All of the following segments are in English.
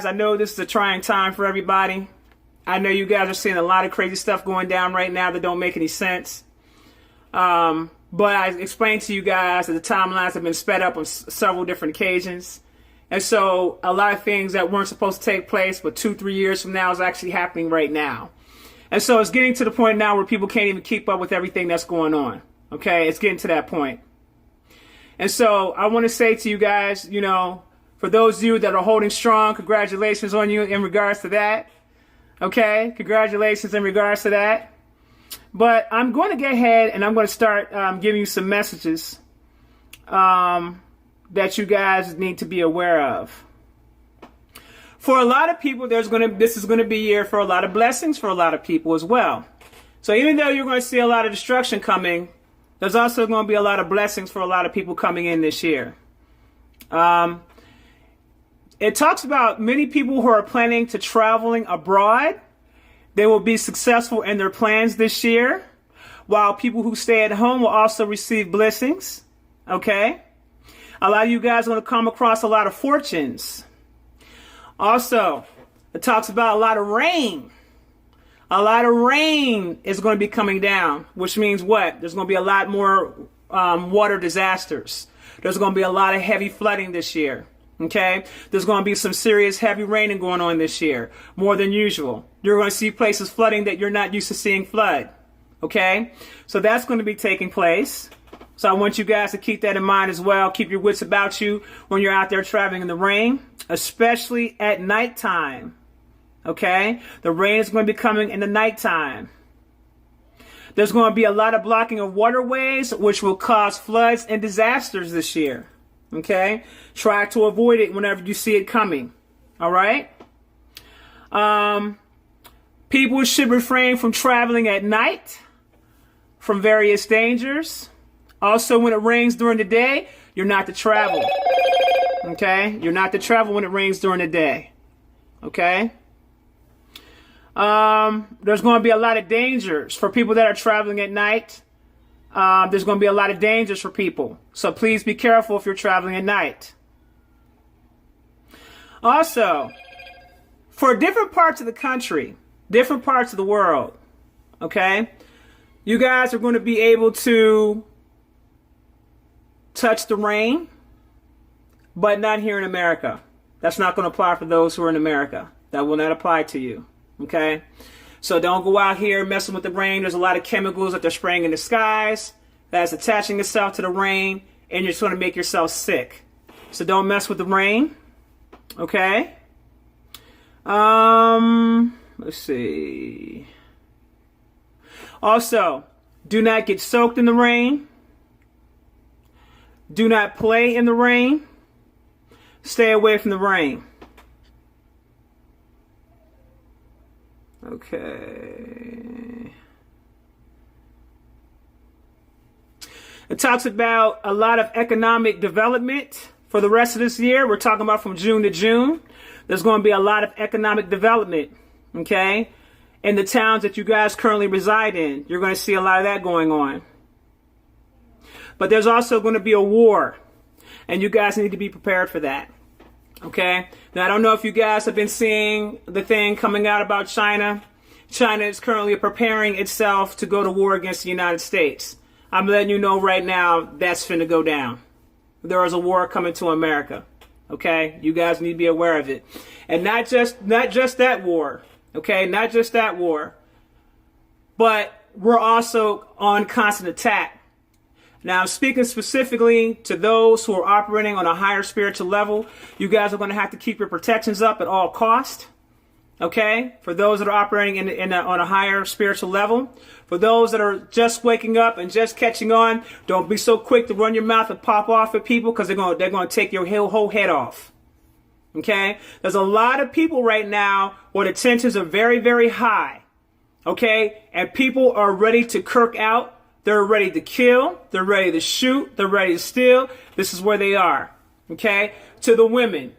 guys, I know this is a trying time for everybody. I know you guys are seeing a lot of crazy stuff going down right now that don't make any sense. But I explained to you guys that the timelines have been sped up on several different occasions. And so a lot of things that weren't supposed to take place but 2-3 years from now is actually happening right now. And so it's getting to the point now where people can't even keep up with everything that's going on. Okay, it's getting to that point. And so I want to say to you guys, you know, for those of you that are holding strong, congratulations on you in regards to that. Okay, congratulations in regards to that. But I'm going to get ahead and I'm going to start giving you some messages that you guys need to be aware of. For a lot of people, this is going to be a year for a lot of blessings for a lot of people as well. So even though you're going to see a lot of destruction coming, there's also going to be a lot of blessings for a lot of people coming in this year. It talks about many people who are planning to traveling abroad. They will be successful in their plans this year, while people who stay at home will also receive blessings. Okay? A lot of you guys are going to come across a lot of fortunes. Also, it talks about a lot of rain. A lot of rain is going to be coming down, which means what? There's going to be a lot more water disasters. There's going to be a lot of heavy flooding this year. Okay? There's going to be some serious heavy raining going on this year, more than usual. You're going to see places flooding that you're not used to seeing flood. Okay? So that's going to be taking place. So I want you guys to keep that in mind as well. Keep your wits about you when you're out there traveling in the rain, especially at nighttime. Okay? The rain is going to be coming in the nighttime. There's going to be a lot of blocking of waterways, which will cause floods and disasters this year. Okay? Try to avoid it whenever you see it coming. All right? People should refrain from traveling at night from various dangers. Also, when it rains during the day, you're not to travel. Okay? You're not to travel when it rains during the day. Okay? There's going to be a lot of dangers for people that are traveling at night. There's going to be a lot of dangers for people. So please be careful if you're traveling at night. Also, for different parts of the country, different parts of the world, okay, you guys are going to be able to touch the rain, but not here in America. That's not going to apply for those who are in America. That will not apply to you. Okay? So don't go out here messing with the rain. There's a lot of chemicals that they're spraying in the skies that's attaching itself to the rain, and you're just going to make yourself sick. So don't mess with the rain. Okay? Let's see. Also, do not get soaked in the rain. Do not play in the rain. Stay away from the rain. Okay. It talks about a lot of economic development for the rest of this year. We're talking about from June to June. There's going to be a lot of economic development, okay? In the towns that you guys currently reside in, you're going to see a lot of that going on. But there's also going to be a war, and you guys need to be prepared for that. Okay? Now, I don't know if you guys have been seeing the thing coming out about China. China is currently preparing itself to go to war against the United States. I'm letting you know right now that's finna go down. There is a war coming to America. Okay? You guys need to be aware of it. And not just that war. Okay? Not just that war. But we're also on constant attack. Now, speaking specifically to those who are operating on a higher spiritual level, you guys are going to have to keep your protections up at all costs. Okay? For those that are operating on a higher spiritual level. For those that are just waking up and just catching on, don't be so quick to run your mouth and pop off at people, because they're going to take your whole head off. Okay? There's a lot of people right now where the tensions are very, very high. Okay? And people are ready to kirk out. They're ready to kill. They're ready to shoot. They're ready to steal. This is where they are. Okay? To the women,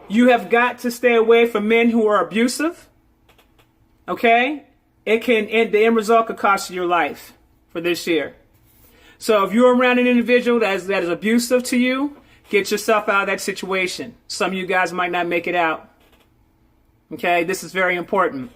you have got to stay away from men who are abusive. Okay? The end result could cost you your life for this year. So if you're around an individual that is abusive to you, get yourself out of that situation. Some of you guys might not make it out. Okay, this is very important.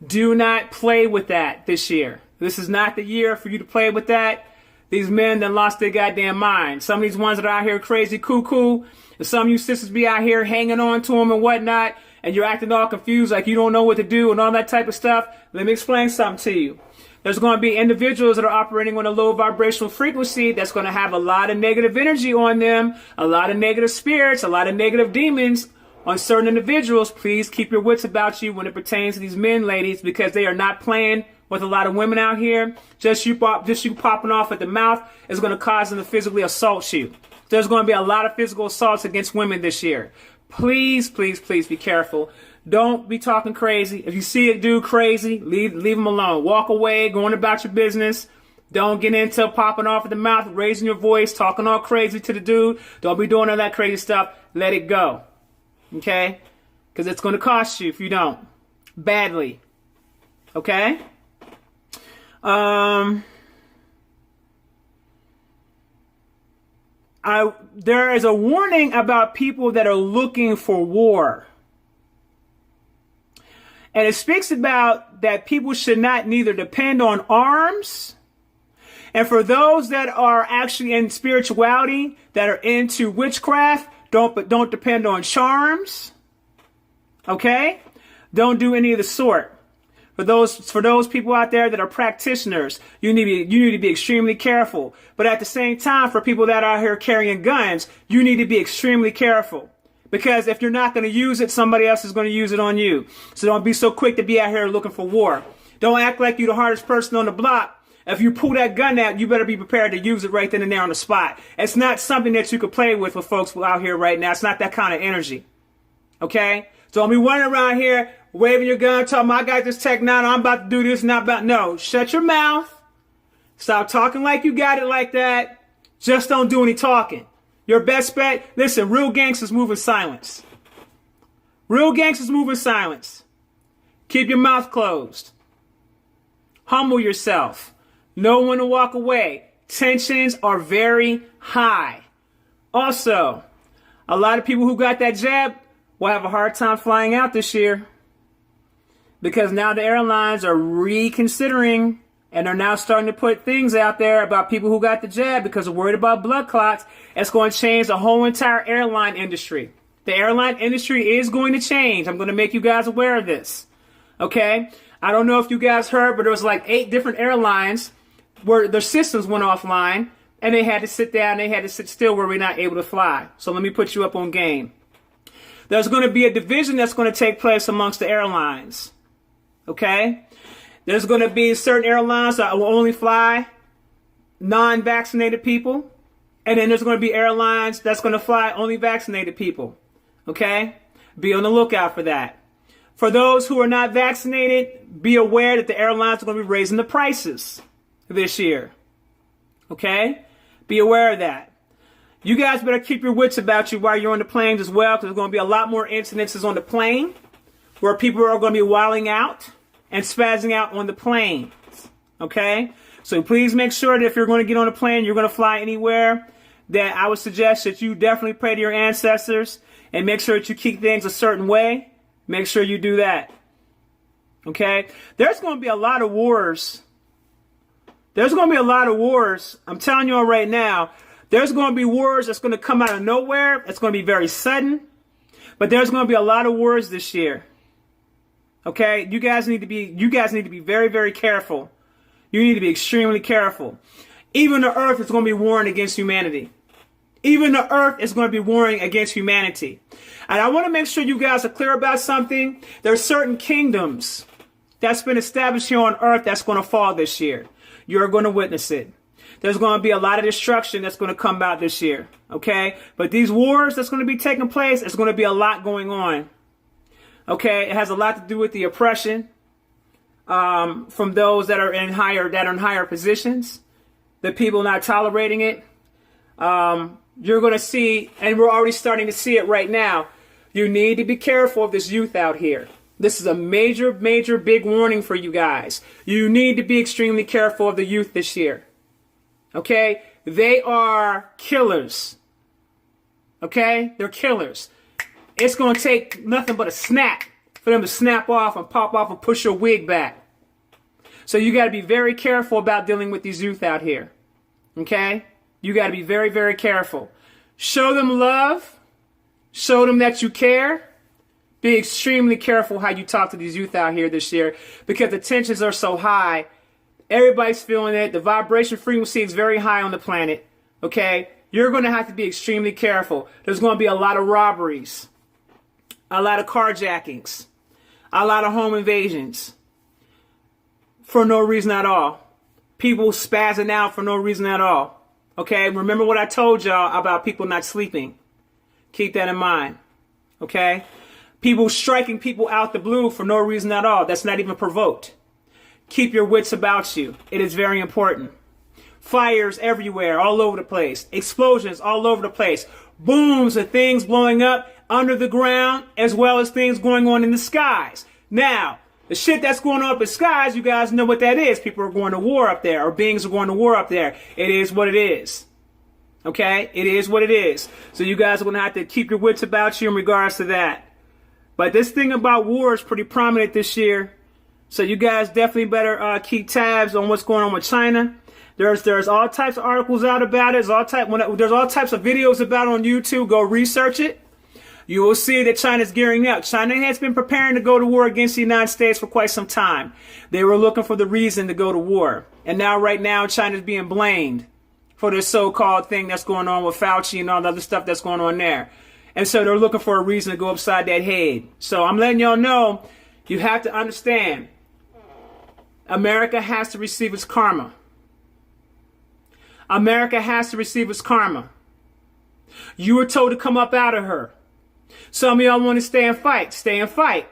Do not play with that this year. This is not the year for you to play with that. These men that lost their goddamn mind. Some of these ones that are out here crazy cuckoo, and some of you sisters be out here hanging on to them and whatnot, and you're acting all confused like you don't know what to do and all that type of stuff. Let me explain something to you. There's going to be individuals that are operating on a low vibrational frequency that's going to have a lot of negative energy on them, a lot of negative spirits, a lot of negative demons on certain individuals. Please keep your wits about you when it pertains to these men, ladies, because they are not playing with a lot of women out here. Just you popping off at the mouth is going to cause them to physically assault you. There's going to be a lot of physical assaults against women this year. Please, please, please be careful. Don't be talking crazy. If you see a dude crazy, leave him alone. Walk away, going about your business. Don't get into popping off at the mouth, raising your voice, talking all crazy to the dude. Don't be doing all that crazy stuff. Let it go. Okay? Because it's going to cost you if you don't. Badly. Okay? There is a warning about people that are looking for war. And it speaks about that people should not neither depend on arms. And for those that are actually in spirituality, that are into witchcraft, don't depend on charms. Okay? Don't do any of the sort. For those people out there that are practitioners, you need to be extremely careful. But at the same time, for people that are out here carrying guns, you need to be extremely careful. Because if you're not going to use it, somebody else is going to use it on you. So don't be so quick to be out here looking for war. Don't act like you're the hardest person on the block. If you pull that gun out, you better be prepared to use it right then and there on the spot. It's not something that you could play with folks out here right now. It's not that kind of energy. Okay? So don't be running around here waving your gun, talking, I got this tech now, I'm about to do this, not about, no. Shut your mouth. Stop talking like you got it like that. Just don't do any talking. Your best bet, listen, real gangsters move in silence. Real gangsters move in silence. Keep your mouth closed. Humble yourself. Know when to walk away. Tensions are very high. Also, a lot of people who got that jab will have a hard time flying out this year. Because now the airlines are reconsidering and are now starting to put things out there about people who got the jab because they're worried about blood clots. It's going to change the whole entire airline industry. The airline industry is going to change. I'm going to make you guys aware of this. Okay? I don't know if you guys heard, but there was like 8 different airlines where their systems went offline and they had to sit down, they had to sit still where we're not able to fly. So let me put you up on game. There's going to be a division that's going to take place amongst the airlines. Okay? There's going to be certain airlines that will only fly non-vaccinated people. And then there's going to be airlines that's going to fly only vaccinated people. Okay? Be on the lookout for that. For those who are not vaccinated, be aware that the airlines are going to be raising the prices this year. Okay? Be aware of that. You guys better keep your wits about you while you're on the planes as well, because there's going to be a lot more incidences on the plane where people are going to be wilding out and spazzing out on the plane. Okay? So please make sure that if you're going to get on a plane, you're going to fly anywhere, that I would suggest that you definitely pray to your ancestors and make sure that you keep things a certain way. Make sure you do that. Okay? There's going to be a lot of wars. There's going to be a lot of wars. I'm telling you all right now, there's going to be wars that's going to come out of nowhere. It's going to be very sudden. But there's going to be a lot of wars this year. Okay? You guys need to be very, very careful. You need to be extremely careful. Even the earth is going to be warring against humanity. Even the earth is going to be warring against humanity. And I want to make sure you guys are clear about something. There are certain kingdoms that's been established here on earth that's going to fall this year. You're going to witness it. There's going to be a lot of destruction that's going to come out this year. Okay? But these wars that's going to be taking place, there's going to be a lot going on. Okay? It has a lot to do with the oppression from those that are in higher positions. The people not tolerating it. You're going to see, and we're already starting to see it right now. You need to be careful of this youth out here. This is a major, major, big warning for you guys. You need to be extremely careful of the youth this year. Okay? They are killers. Okay? They're killers. It's going to take nothing but a snap for them to snap off and pop off and push your wig back. So you got to be very careful about dealing with these youth out here. Okay? You got to be very, very careful. Show them love. Show them that you care. Be extremely careful how you talk to these youth out here this year because the tensions are so high. Everybody's feeling it. The vibration frequency is very high on the planet. Okay? You're going to have to be extremely careful. There's going to be a lot of robberies, a lot of carjackings, a lot of home invasions for no reason at all. People spazzing out for no reason at all. Okay? Remember what I told y'all about people not sleeping. Keep that in mind. Okay? People striking people out the blue for no reason at all. That's not even provoked. Keep your wits about you. It is very important. Fires everywhere, all over the place. Explosions all over the place. Booms and things blowing up under the ground, as well as things going on in the skies. Now, the shit that's going on up in the skies, you guys know what that is. People are going to war up there, or beings are going to war up there. It is what it is. Okay? It is what it is. So you guys are going to have to keep your wits about you in regards to that. But this thing about war is pretty prominent this year. So you guys definitely better keep tabs on what's going on with China. There's all types of articles out about it. There's all types of videos about it on YouTube. Go research it. You will see that China's gearing up. China has been preparing to go to war against the United States for quite some time. They were looking for the reason to go to war. And now, right now, China's being blamed for this so-called thing that's going on with Fauci and all the other stuff that's going on there. And so they're looking for a reason to go upside that head. So I'm letting y'all know, you have to understand, America has to receive its karma. America has to receive its karma. You were told to come up out of her. Some of y'all want to stay and fight. Stay and fight.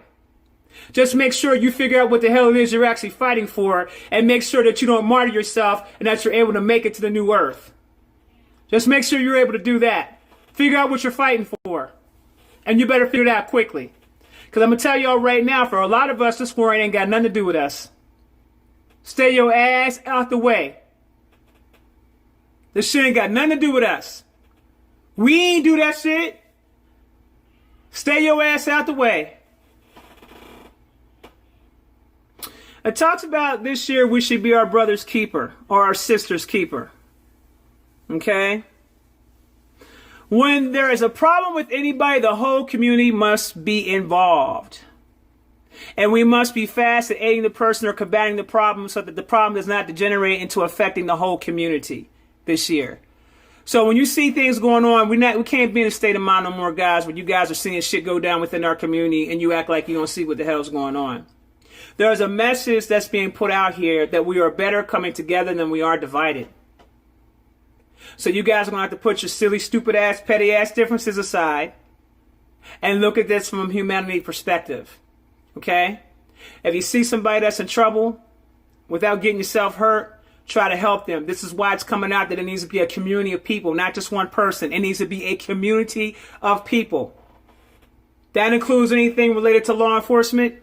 Just make sure you figure out what the hell it is you're actually fighting for, and make sure that you don't martyr yourself and that you're able to make it to the new earth. Just make sure you're able to do that. Figure out what you're fighting for. And you better figure it out quickly. Because I'm going to tell y'all right now, for a lot of us, this war ain't got nothing to do with us. Stay your ass out the way. This shit ain't got nothing to do with us. We ain't do that shit. Stay your ass out the way. It talks about this year we should be our brother's keeper or our sister's keeper. Okay? When there is a problem with anybody, the whole community must be involved. And we must be fast at aiding the person or combating the problem so that the problem does not degenerate into affecting the whole community this year. So when you see things going on, we can't be in a state of mind no more, guys, where you guys are seeing shit go down within our community and you act like you don't see what the hell's going on. There's a message that's being put out here that we are better coming together than we are divided. So you guys are going to have to put your silly, stupid ass, petty ass differences aside and look at this from a humanity perspective. Okay? If you see somebody that's in trouble without getting yourself hurt, try to help them. This is why it's coming out that it needs to be a community of people, not just one person. It needs to be a community of people. That includes anything related to law enforcement.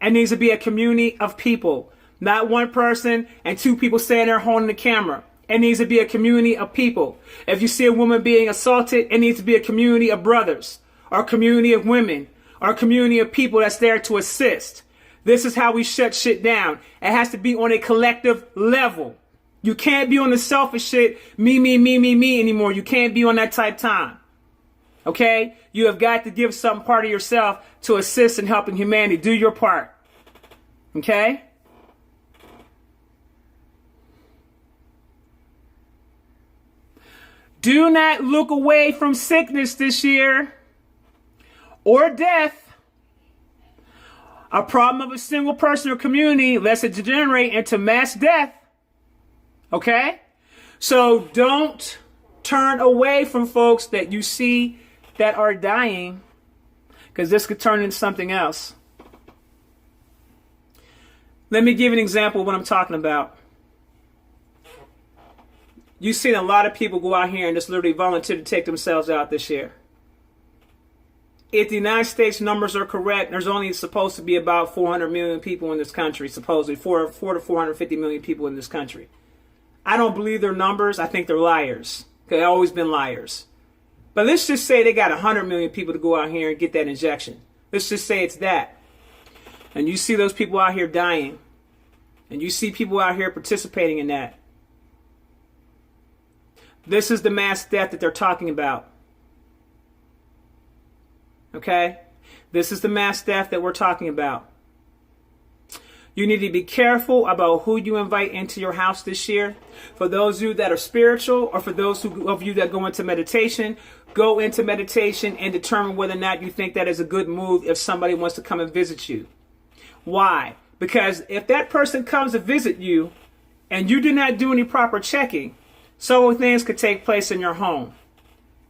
It needs to be a community of people, not one person and two people standing there holding the camera. It needs to be a community of people. If you see a woman being assaulted, it needs to be a community of brothers, or a community of women, or a community of people that's there to assist. This is how we shut shit down. It has to be on a collective level. You can't be on the selfish shit, me anymore. You can't be on that type time. Okay? You have got to give some part of yourself to assist in helping humanity. Do your part. Okay? Do not look away from sickness this year or death. A problem of a single person or community lets it degenerate into mass death. Okay? So don't turn away from folks that you see that are dying, because this could turn into something else. Let me give you an example of what I'm talking about. You've seen a lot of people go out here and just literally volunteer to take themselves out this year. If the United States numbers are correct, there's only supposed to be about 400 million people in this country, supposedly 4 to 450 million people in this country. I don't believe their numbers. I think they're liars. They've always been liars. But let's just say they got 100 million people to go out here and get that injection. Let's just say it's that. and you see those people out here dying, and you see people out here participating in that, this is the mass death that they're talking about. Okay? This is the mass death that we're talking about. You need to be careful about who you invite into your house this year. For those of you that are spiritual, or for those of you that go into meditation and determine whether or not you think that is a good move if somebody wants to come and visit you. Why? Because if that person comes to visit you and you do not do any proper checking, several things could take place in your home.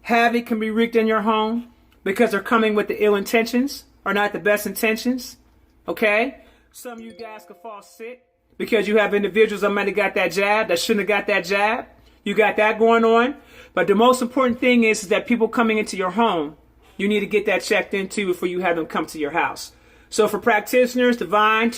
Havoc can be wreaked in your home because they're coming with the ill intentions or not the best intentions. Okay? Some of you guys could fall sick because you have individuals that might have got that jab that shouldn't have got that jab. You got that going on. But the most important thing is that people coming into your home, you need to get that checked into before you have them come to your house. So for practitioners, divine